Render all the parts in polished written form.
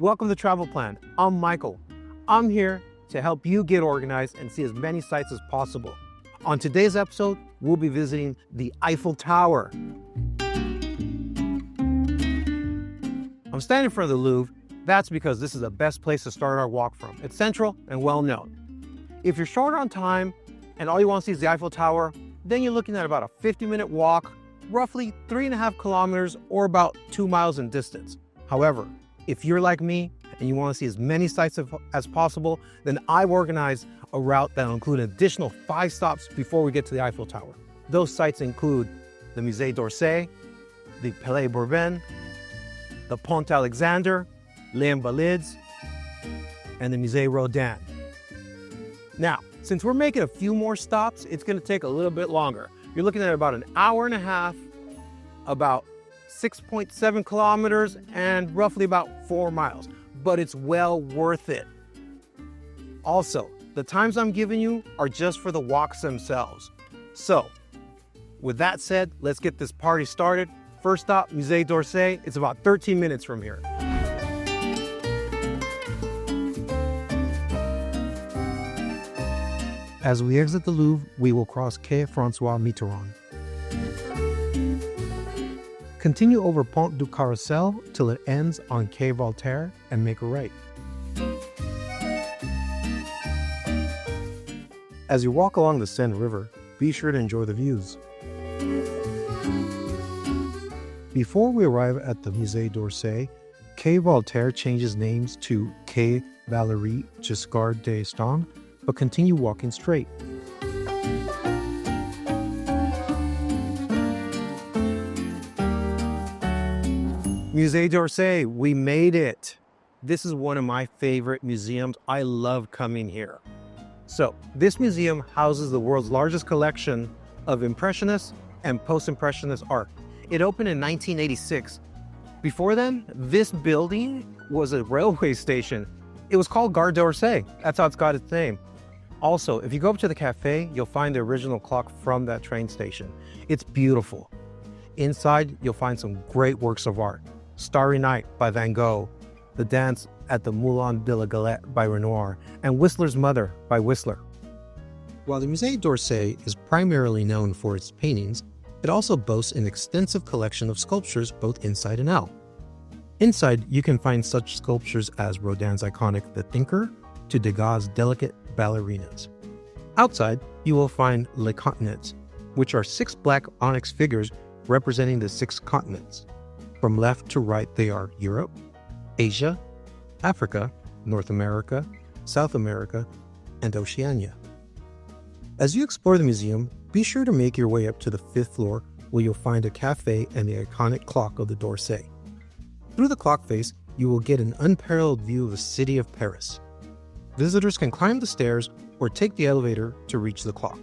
Welcome to Travel Plan. I'm Michael. I'm here to help you get organized and see as many sites as possible. On today's episode, we'll be visiting the Eiffel Tower. I'm standing in front of the Louvre. That's because this is the best place to start our walk from. It's central and well known. If you're short on time and all you want to see is the Eiffel Tower, then you're looking at about a 50-minute walk, roughly 3.5 kilometers or about 2 miles in distance. However, if you're like me and you want to see as many sites as possible, then I've organized a route that will include an additional 5 stops before we get to the Eiffel Tower. Those sites include the Musée d'Orsay, the Palais Bourbon, the Pont Alexandre, Les Invalides, and the Musée Rodin. Now, since we're making a few more stops, it's going to take a little bit longer. You're looking at about an hour and a half, about 6.7 kilometers, and roughly about 4 miles, but it's well worth it. Also, the times I'm giving you are just for the walks themselves. So, with that said, let's get this party started. First stop, Musée d'Orsay. It's about 13 minutes from here. As we exit the Louvre, we will cross Quai François Mitterrand. Continue over Pont du Carrousel till it ends on Quai Voltaire and make a right. As you walk along the Seine River, be sure to enjoy the views. Before we arrive at the Musée d'Orsay, Quai Voltaire changes names to Quai Valéry Giscard d'Estaing, but continue walking straight. Musée d'Orsay, we made it. This is one of my favorite museums. I love coming here. So, this museum houses the world's largest collection of Impressionist and Post-Impressionist art. It opened in 1986. Before then, this building was a railway station. It was called Gare d'Orsay. That's how it's got its name. Also, if you go up to the cafe, you'll find the original clock from that train station. It's beautiful. Inside, you'll find some great works of art. Starry Night by Van Gogh, The Dance at the Moulin de la Galette by Renoir, and Whistler's Mother by Whistler. While the Musée d'Orsay is primarily known for its paintings, it also boasts an extensive collection of sculptures both inside and out. Inside, you can find such sculptures as Rodin's iconic The Thinker to Degas' delicate ballerinas. Outside, you will find Les Continents, which are 6 black onyx figures representing the 6 continents. From left to right, they are Europe, Asia, Africa, North America, South America, and Oceania. As you explore the museum, be sure to make your way up to the 5th floor where you'll find a cafe and the iconic clock of the d'Orsay. Through the clock face, you will get an unparalleled view of the city of Paris. Visitors can climb the stairs or take the elevator to reach the clock.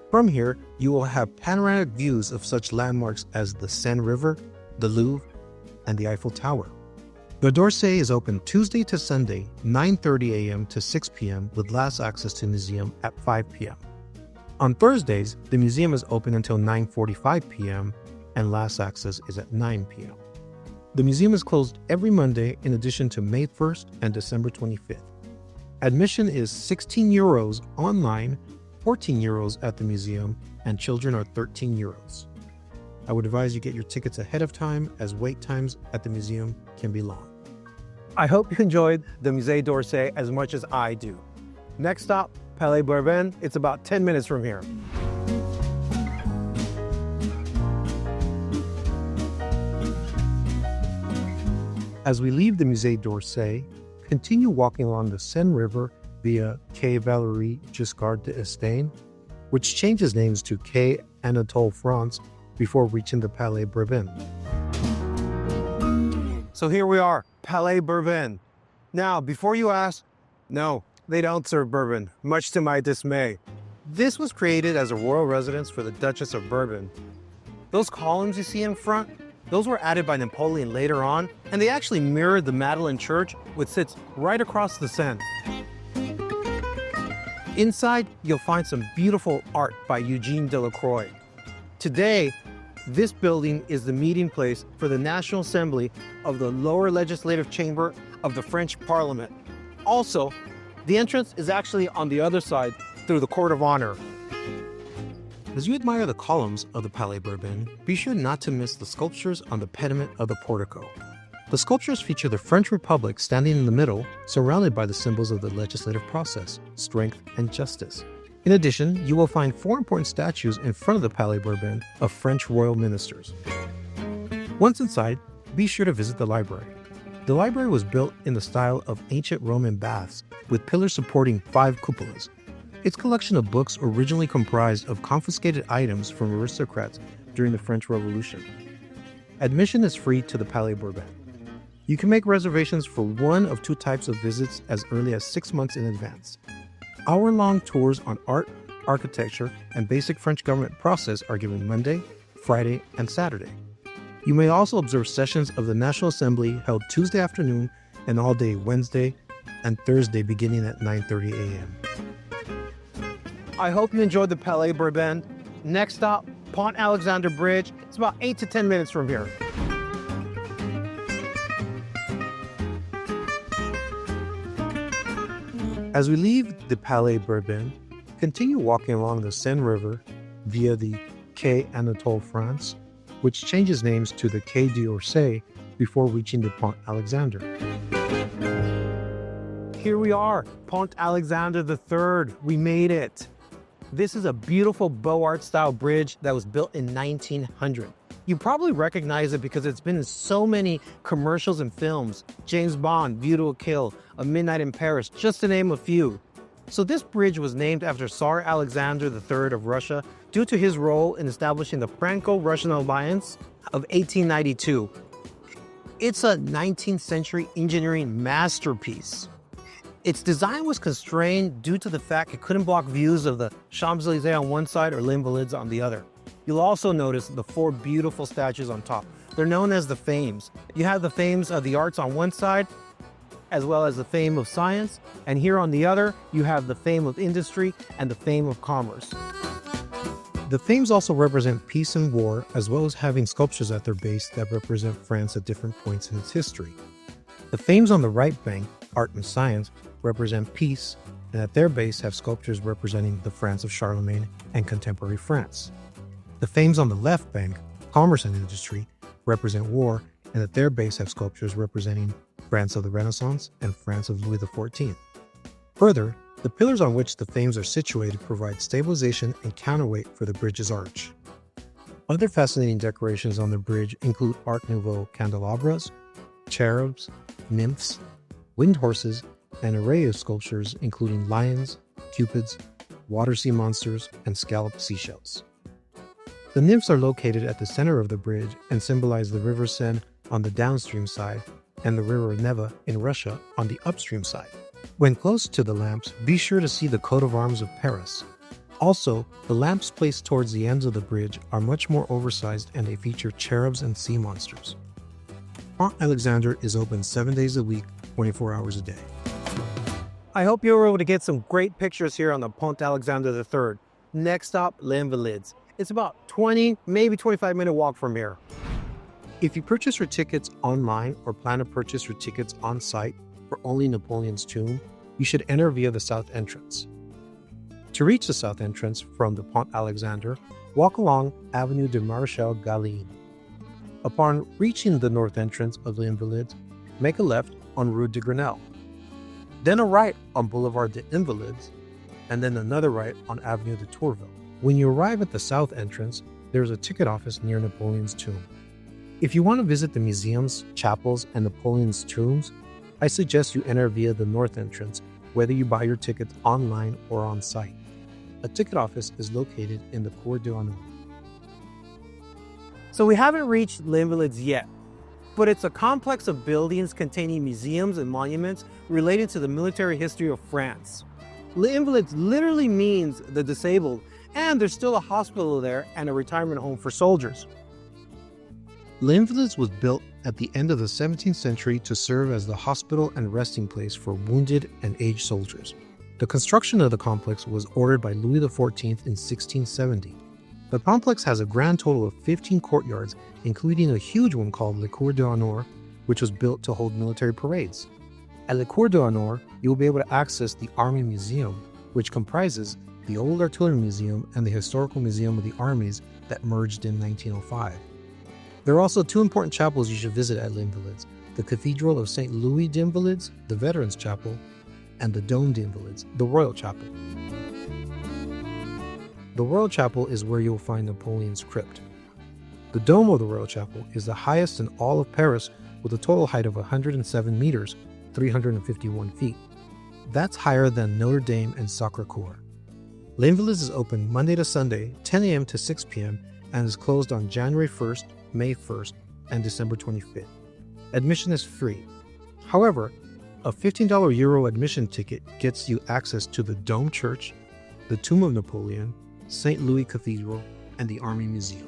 From here, you will have panoramic views of such landmarks as the Seine River, the Louvre, and the Eiffel Tower. The d'Orsay is open Tuesday to Sunday, 9:30 a.m. to 6 p.m. with last access to the museum at 5 p.m. On Thursdays, the museum is open until 9:45 p.m. and last access is at 9 p.m. The museum is closed every Monday in addition to May 1st and December 25th. Admission is 16 euros online, 14 euros at the museum, and children are 13 euros. I would advise you get your tickets ahead of time as wait times at the museum can be long. I hope you enjoyed the Musée d'Orsay as much as I do. Next stop, Palais Bourbon. It's about 10 minutes from here. As we leave the Musée d'Orsay, continue walking along the Seine River via Quai Valéry Giscard d'Estaing, which changes names to Quai Anatole France before reaching the Palais Bourbon. So here we are, Palais Bourbon. Now, before you ask, no, they don't serve bourbon, much to my dismay. This was created as a royal residence for the Duchess of Bourbon. Those columns you see in front, those were added by Napoleon later on, and they actually mirrored the Madeleine Church, which sits right across the Seine. Inside, you'll find some beautiful art by Eugene Delacroix. Today, this building is the meeting place for the National Assembly of the lower legislative chamber of the French Parliament. Also, the entrance is actually on the other side through the Court of Honor. As you admire the columns of the Palais Bourbon, be sure not to miss the sculptures on the pediment of the portico. The sculptures feature the French Republic standing in the middle, surrounded by the symbols of the legislative process, strength, and justice. In addition, you will find 4 important statues in front of the Palais Bourbon of French royal ministers. Once inside, be sure to visit the library. The library was built in the style of ancient Roman baths, with pillars supporting 5 cupolas. Its collection of books originally comprised of confiscated items from aristocrats during the French Revolution. Admission is free to the Palais Bourbon. You can make reservations for one of 2 types of visits as early as 6 months in advance. Hour-long tours on art, architecture, and basic French government process are given Monday, Friday, and Saturday. You may also observe sessions of the National Assembly held Tuesday afternoon and all day Wednesday and Thursday beginning at 9:30 a.m. I hope you enjoyed the Palais Bourbon. Next stop, Pont Alexandre Bridge. It's about 8 to 10 minutes from here. As we leave the Palais Bourbon, continue walking along the Seine River via the Quai Anatole France, which changes names to the Quai d'Orsay before reaching the Pont Alexandre. Here we are, Pont Alexandre III. We made it. This is a beautiful Beaux Arts style bridge that was built in 1900. You probably recognize it because it's been in so many commercials and films. James Bond, View to a Kill, A Midnight in Paris, just to name a few. So this bridge was named after Tsar Alexander III of Russia due to his role in establishing the Franco-Russian alliance of 1892. It's a 19th century engineering masterpiece. Its design was constrained due to the fact it couldn't block views of the Champs-Élysées on one side or Invalides on the other. You'll also notice the 4 beautiful statues on top. They're known as the Fames. You have the Fames of the arts on one side, as well as the Fame of science, and here on the other, you have the Fame of industry and the Fame of commerce. The Fames also represent peace and war, as well as having sculptures at their base that represent France at different points in its history. The Fames on the right bank, art and science, represent peace, and at their base have sculptures representing the France of Charlemagne and contemporary France. The Fames on the left bank, commerce and industry, represent war, and at their base have sculptures representing France of the Renaissance and France of Louis XIV. Further, the pillars on which the Fames are situated provide stabilization and counterweight for the bridge's arch. Other fascinating decorations on the bridge include Art Nouveau candelabras, cherubs, nymphs, winged horses, and an array of sculptures including lions, cupids, water sea monsters, and scalloped seashells. The nymphs are located at the center of the bridge and symbolize the River Seine on the downstream side and the River Neva in Russia on the upstream side. When close to the lamps, be sure to see the coat of arms of Paris. Also, the lamps placed towards the ends of the bridge are much more oversized and they feature cherubs and sea monsters. Pont Alexandre is open 7 days a week, 24 hours a day. I hope you were able to get some great pictures here on the Pont Alexandre III. Next stop, Les Invalides. It's about 20, maybe 25-minute walk from here. If you purchase your tickets online or plan to purchase your tickets on site for only Napoleon's tomb, you should enter via the south entrance. To reach the south entrance from the Pont Alexandre, walk along Avenue de Maréchal Galline. Upon reaching the north entrance of the Invalides, make a left on Rue de Grenelle. Then a right on Boulevard des Invalides, and then another right on Avenue de Tourville. When you arrive at the south entrance, there is a ticket office near Napoleon's tomb. If you want to visit the museums, chapels, and Napoleon's tombs, I suggest you enter via the north entrance, whether you buy your tickets online or on site. A ticket office is located in the Cour d'Honneur. So we haven't reached Les Invalides yet, but it's a complex of buildings containing museums and monuments related to the military history of France. Les Invalides literally means the disabled, and there's still a hospital there and a retirement home for soldiers. Les Invalides was built at the end of the 17th century to serve as the hospital and resting place for wounded and aged soldiers. The construction of the complex was ordered by Louis XIV in 1670. The complex has a grand total of 15 courtyards, including a huge one called Le Cour d'Honneur, which was built to hold military parades. At Le Cour d'Honneur, you will be able to access the Army Museum, which comprises the Old Artillery Museum and the Historical Museum of the Armies that merged in 1905. There are also two important chapels you should visit at Les Invalides: the Cathedral of St. Louis d'Invalides, the Veterans Chapel, and the Dôme d'Invalides, the Royal Chapel. The Royal Chapel is where you will find Napoleon's crypt. The dome of the Royal Chapel is the highest in all of Paris with a total height of 107 meters, 351 feet. That's higher than Notre Dame and Sacré-Cœur. Les Invalides is open Monday to Sunday, 10 a.m. to 6 p.m. and is closed on January 1st, May 1st, and December 25th. Admission is free. However, a $15 Euro admission ticket gets you access to the Dome Church, the Tomb of Napoleon, St. Louis Cathedral, and the Army Museum.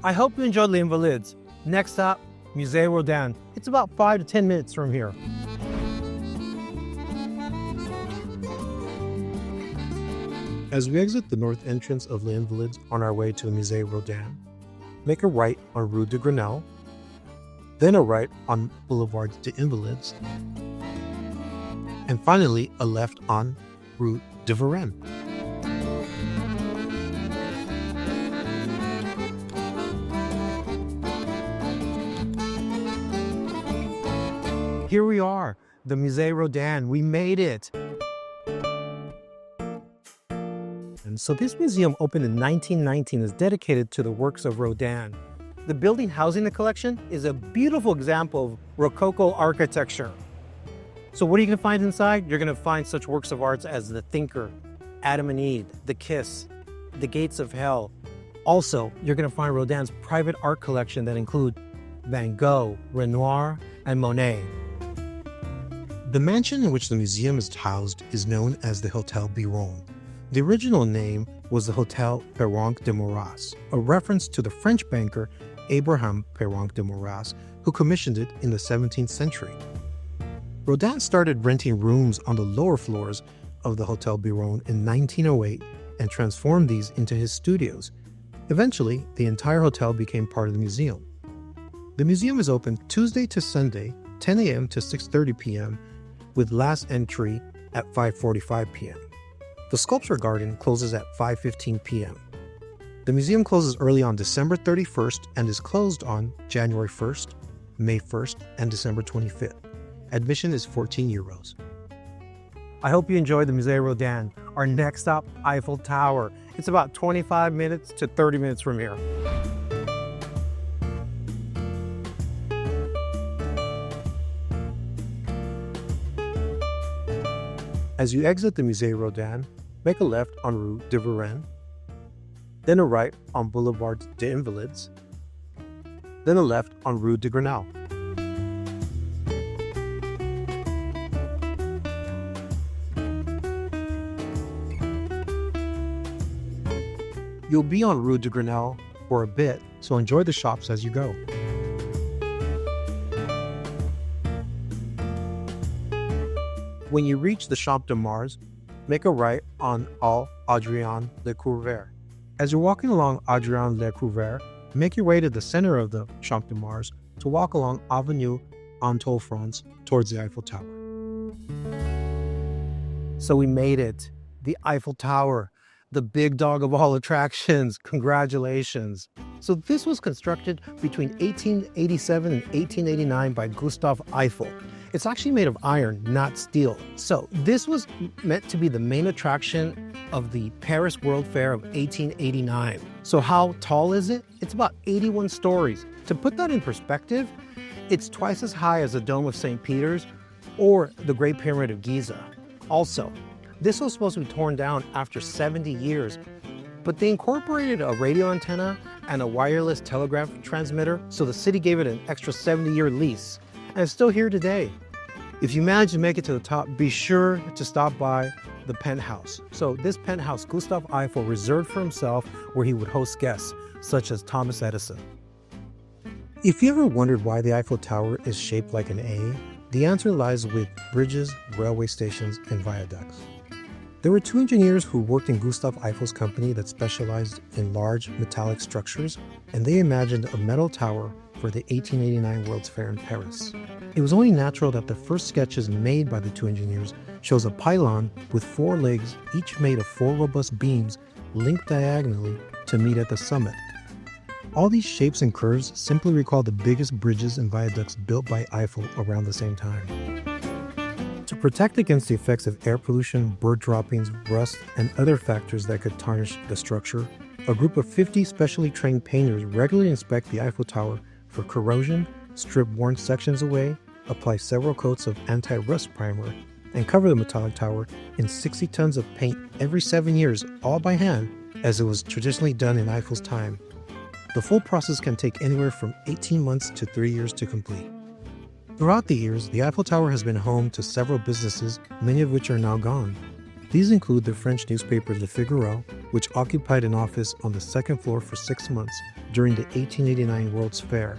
I hope you enjoyed Les Invalides. Next stop, Musée Rodin. It's about 5 to 10 minutes from here. As we exit the north entrance of Les Invalides on our way to Musée Rodin, make a right on Rue de Grenelle, then a right on Boulevard des Invalides, and finally a left on Rue de Varenne. Here we are, the Musée Rodin. We made it. And so this museum opened in 1919 is dedicated to the works of Rodin. The building housing the collection is a beautiful example of Rococo architecture. So what are you going to find inside? You're going to find such works of art as The Thinker, Adam and Eve, The Kiss, The Gates of Hell. Also, you're going to find Rodin's private art collection that include Van Gogh, Renoir, and Monet. The mansion in which the museum is housed is known as the Hotel Biron. The original name was the Hotel Perronque de Maurras, a reference to the French banker Abraham Perronque de Maurras, who commissioned it in the 17th century. Rodin started renting rooms on the lower floors of the Hotel Biron in 1908 and transformed these into his studios. Eventually, the entire hotel became part of the museum. The museum is open Tuesday to Sunday, 10 a.m. to 6:30 p.m., with last entry at 5:45 p.m. The sculpture garden closes at 5:15 p.m. The museum closes early on December 31st and is closed on January 1st, May 1st, and December 25th. Admission is 14 euros. I hope you enjoyed the Musée Rodin. Our next stop, Eiffel Tower. It's about 25 minutes to 30 minutes from here. As you exit the Musée Rodin, make a left on Rue de Varenne, then a right on Boulevard des Invalides, then a left on Rue de Grenelle. You'll be on Rue de Grenelle for a bit, so enjoy the shops as you go. When you reach the Champ de Mars, make a right on All Adrien Lecouvreur. As you're walking along Adrien Lecouvreur, make your way to the center of the Champ de Mars to walk along Avenue Anatole-France towards the Eiffel Tower. So we made it, the Eiffel Tower, the big dog of all attractions. Congratulations. So this was constructed between 1887 and 1889 by Gustave Eiffel. It's actually made of iron, not steel. So this was meant to be the main attraction of the Paris World Fair of 1889. So how tall is it? It's about 81 stories. To put that in perspective, it's twice as high as the Dome of St. Peter's or the Great Pyramid of Giza. Also, this was supposed to be torn down after 70 years, but they incorporated a radio antenna and a wireless telegraph transmitter, so the city gave it an extra 70-year lease. And it's still here today. If you manage to make it to the top, be sure to stop by the penthouse. So this penthouse, Gustave Eiffel reserved for himself, where he would host guests, such as Thomas Edison. If you ever wondered why the Eiffel Tower is shaped like an A, the answer lies with bridges, railway stations, and viaducts. There were two engineers who worked in Gustave Eiffel's company that specialized in large metallic structures, and they imagined a metal tower for the 1889 World's Fair in Paris. It was only natural that the first sketches made by the two engineers shows a pylon with 4 legs, each made of 4 robust beams linked diagonally to meet at the summit. All these shapes and curves simply recall the biggest bridges and viaducts built by Eiffel around the same time. To protect against the effects of air pollution, bird droppings, rust, and other factors that could tarnish the structure, a group of 50 specially trained painters regularly inspect the Eiffel Tower for corrosion, strip worn sections away, apply several coats of anti-rust primer, and cover the metallic tower in 60 tons of paint every 7 years, all by hand, as it was traditionally done in Eiffel's time. The full process can take anywhere from 18 months to 3 years to complete. Throughout the years, the Eiffel Tower has been home to several businesses, many of which are now gone. These include the French newspaper Le Figaro, which occupied an office on the 2nd floor for 6 months during the 1889 World's Fair.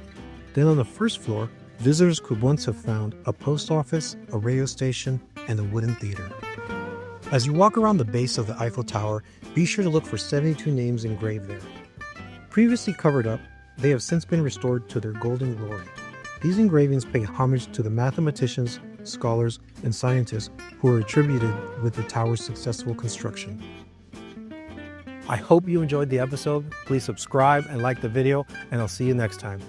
Then on the 1st floor, visitors could once have found a post office, a radio station, and a wooden theater. As you walk around the base of the Eiffel Tower, be sure to look for 72 names engraved there. Previously covered up, they have since been restored to their golden glory. These engravings pay homage to the mathematicians, scholars, and scientists who are attributed with the tower's successful construction. I hope you enjoyed the episode. Please subscribe and like the video, and I'll see you next time.